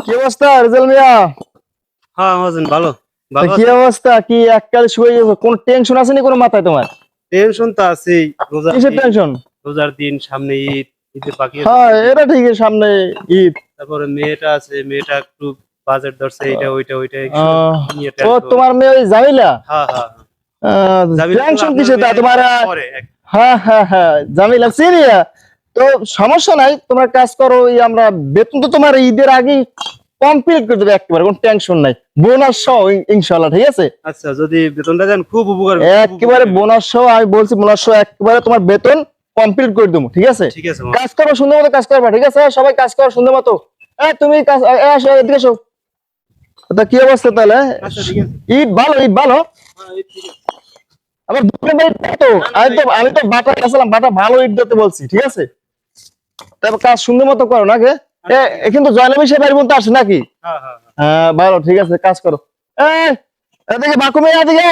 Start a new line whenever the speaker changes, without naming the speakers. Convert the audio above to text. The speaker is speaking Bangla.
কি অবস্থা রেজাল মিয়া?
হ্যাঁ মহাজন ভালো ভালো
কি অবস্থা? কি এককালে শুয়ে গেছো? কোন টেনশন আছে নি কোন মাথায় তোমার?
টেনশন তো আছেই।
কিসের টেনশন?
রোজার দিন সামনে ঈদ, ঈদের বাকি আছে।
হ্যাঁ এটা ঠিক, সামনে ঈদ।
তারপরে মেয়েটা আছে, মেয়েটা একটু বাজেট ধরছে, এইটা ওইটা ওইটা একটু নিয়ে
ও
টেনশন।
তোমার মেয়ে ওই জামিলা?
হ্যাঁ হ্যাঁ জামিলা তো
টেনশন
আপনার
কিসে তা
মেয়ে
তোমার?
পরে
হ্যাঁ হ্যাঁ হ্যাঁ জামিলা সিরিয়া। তো সমস্যা নাই, তোমরা কাজ করো। আমরা বেতন তো তোমার ঈদের আগে কমপ্লিট করে দেবো একেবারে, কোনো টেনশন নাই। বোনাস সহ ইনশাল্লাহ, ঠিক আছে?
আচ্ছা যদি বেতনটা দেন খুব উপকার
একেবারে বোনাস সহ, আমি বলছি বোনাস সহ একেবারে তোমার বেতন কমপ্লিট করে দেবো, ঠিক আছে?
ঠিক আছে
কাজ করো সুন্দর মতো, কাজ করবা, ঠিক আছে? সবাই কাজ করো সুন্দর মতো। তুমি কাজ আসো, এদিকে এসো। তা কি অবস্থা তাহলে?
আচ্ছা ঠিক আছে।
ঈদ ভালো, ঈদ ভালো।
হ্যাঁ এই ঠিক আছে।
আমার দোকান বাড়ি তো, আমি তো বাটা গেছিলাম, বাটা ভালো ঈদ দিতে বলছি, ঠিক আছে? তারপর কাজ সুন্দর মতো করো নাকি? কিন্তু জয়নবী সে বাড়ি বলতে আসে নাকি?
হ্যাঁ হ্যাঁ
হ্যাঁ ভালো, ঠিক আছে, কাজ করো। এদিকে বাকুমে, এদিকে